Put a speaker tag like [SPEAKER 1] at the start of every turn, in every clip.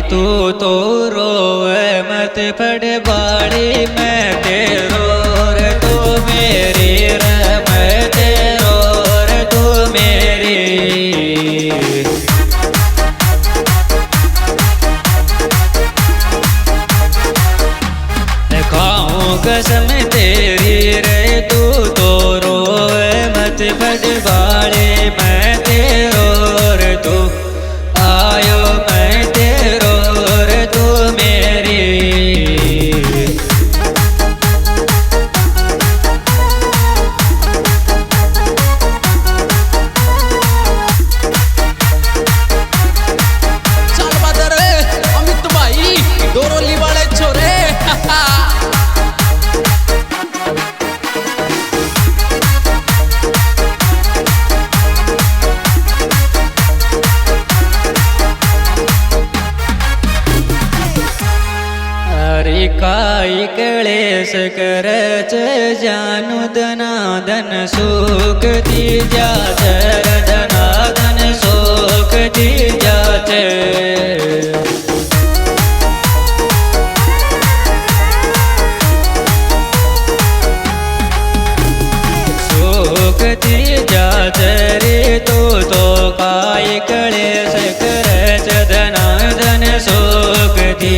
[SPEAKER 1] तू तो रोवे मत पड़ बाड़ी मैं तेरो रे तू मेरी रे मैं तेरो रे तू मेरी। खाऊं कसम तेरी रे तू तो रोवे मत पड़ बाड़ी मैं तेरो रे तू आयो मैं तेरो रे तू मेरी।
[SPEAKER 2] चल बदर अमित भाई डोरोली वाले छोरे
[SPEAKER 1] काई क्लेश करच जानू धनाधन सुख दी जाच धनाधन सुख दी जाच। सुख दी जाच रे तो काई क्लेश करच धनाधन सुख दी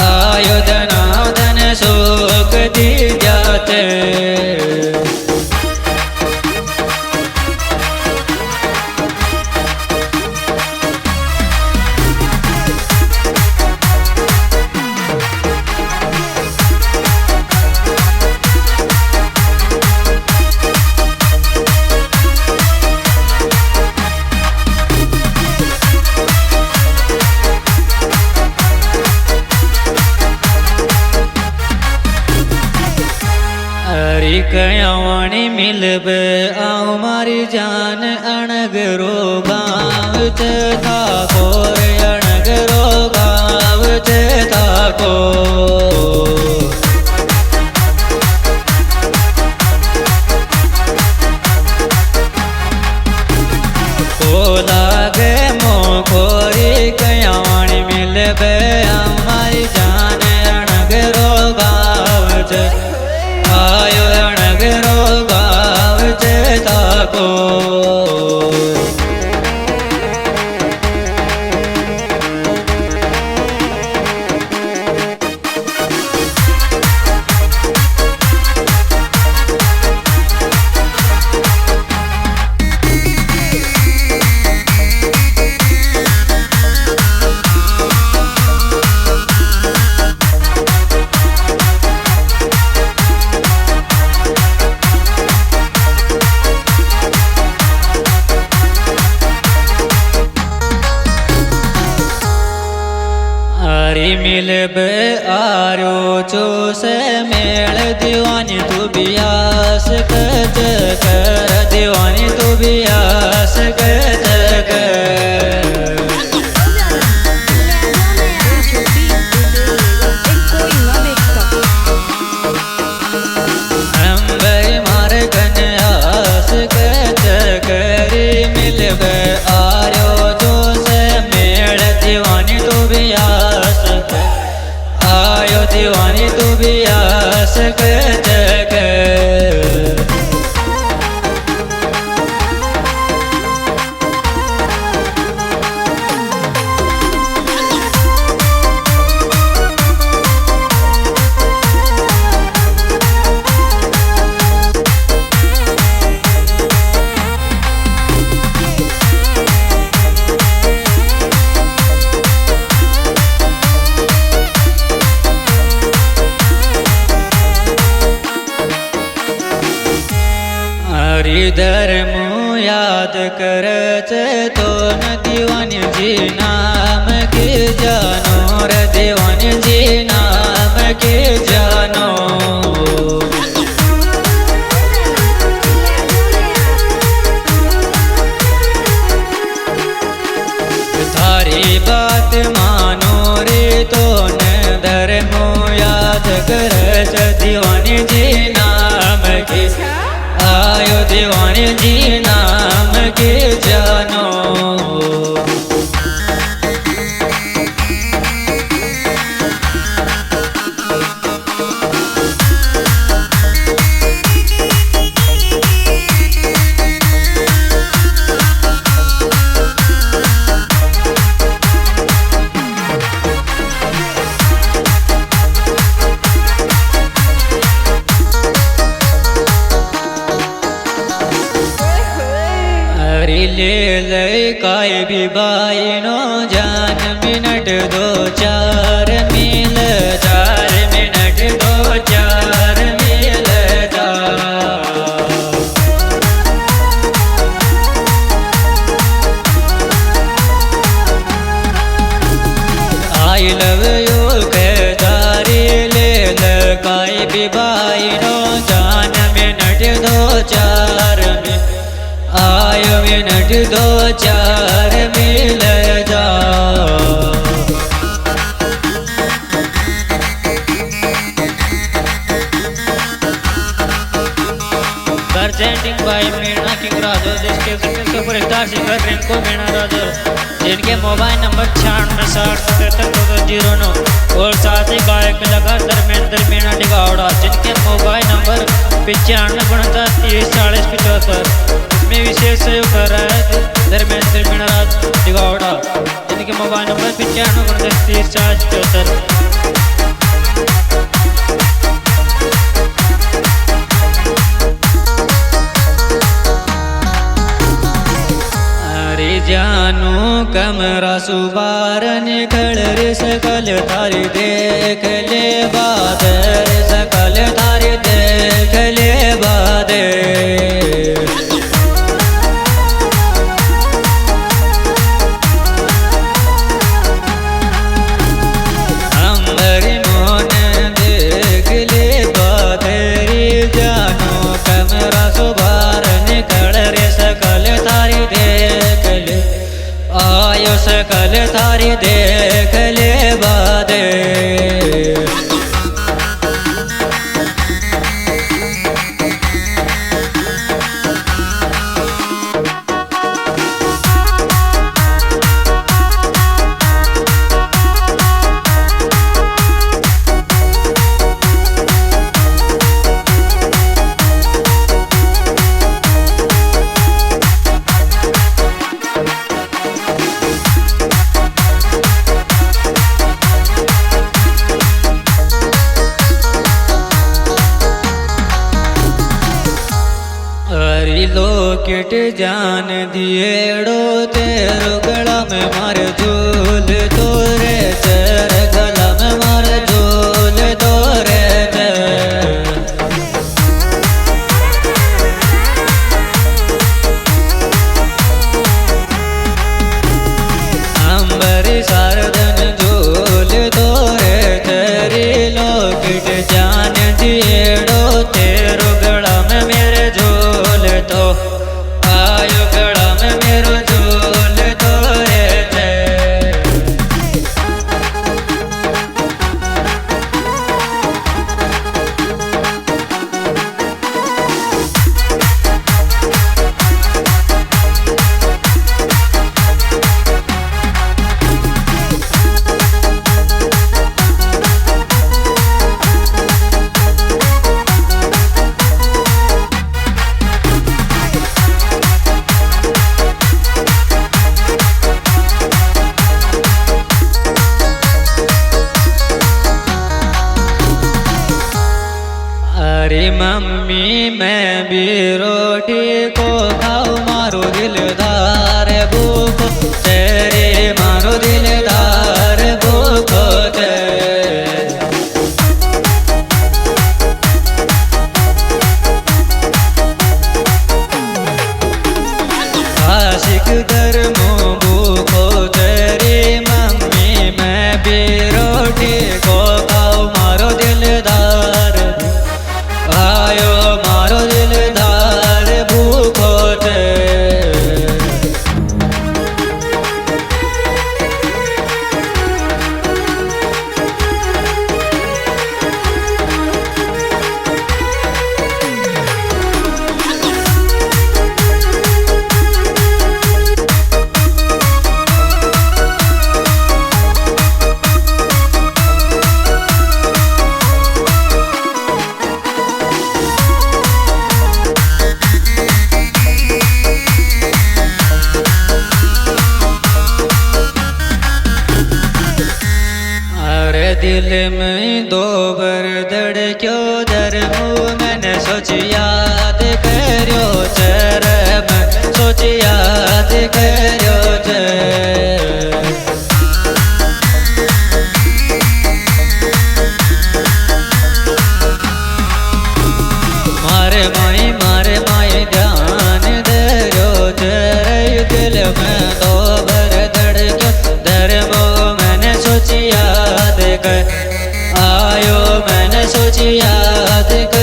[SPEAKER 1] आयो धनाधन सुख दी जाते। कयावाणी मिलब आओ मारी जान अणगरो गाँव थाको रे अणगरो गाँव थाको। को लागे मोखोरी कयावाणी मिलब आओ मारी जान अणगरो गाँव आयो अणगरो गाँव थाको। मिलब आरो चो से मेल दीवानी तू बियास कच कर दीवानी तू बियास कच कर। अंबई मार कन्यास कच करी मिलब आरो चो से मेल दीवानी तू बियास आयो दीवानी तू भी आस कच कर। हरिधर मुँह याद करच तो न दीवानी जी नाम के जानो रे दीवानी जी नाम के जानो। थारी बात मानो रे तो न धर्म याद करच दीवानी जी नाम के आयो दीवानी जी नाम के जानो। अरे ले ले काय भी बाई नो जान मिनट दो चार मिल 4 मिनट दो 4 मिल जा आई लव यू कहतारी ले ले काय भी बाई नो जान मिनट दो 4 में आयो मिनट दो 4 मिल जा presenting by मीणा किंग राजो जिसके सुपरस्टार सिंगर रिंकू मीणा राजो जिनके मोबाइल नंबर 9660772209 और साथ ही गायक कलाकार धर्मेंद्र मीणा डिगावड़ा जिनके मोबाइल नंबर 9559304075 इसमें विशेष सहयोग कर रहा है धर्मेंद्र मीणा डिगावड़ा जिनके मोबाइल नंबर 9559304075 जानू कमरा सुबार निकल रे सकल थारी देख ले बादर सकल थारी देख ले बादर अंबरी मोन देख ले बादरी जानू कमरा सुबार निकल रे सकल थारी देख ले आयो सकल थारी देख ले बादे लोकेट जान दिएड़ो तेरो गला में मार झूल तोरे तेरे गला में मार झूल तोरे अंबरी सारदन झूल तोरे तेरी लोकेट जान दिएड़ो तेरो गला में मेरे झूल तो आयो गड़ा में मेरो झूल तोरे थे अरे मम्मी मैं भी रोटी को खाऊं मारो दिलदार भूखो तेरे मारो दिलदार भूखो आशिक धर्मो भूखो तेरी मम्मी मैं भी रोटी को खाऊं मारो दिलदार आयो मारो दिलदार भूखो थे दिल में दो बर धड़क्यो धर्मू मैंने सोच याद करो चरम सोच याद याद કર્યો છે मारे माए ध्यान धर्यो છે दिल में तो भर धड़क्यो धर्मो मैंने सोची याद कर आयो मैंने सोची याद कर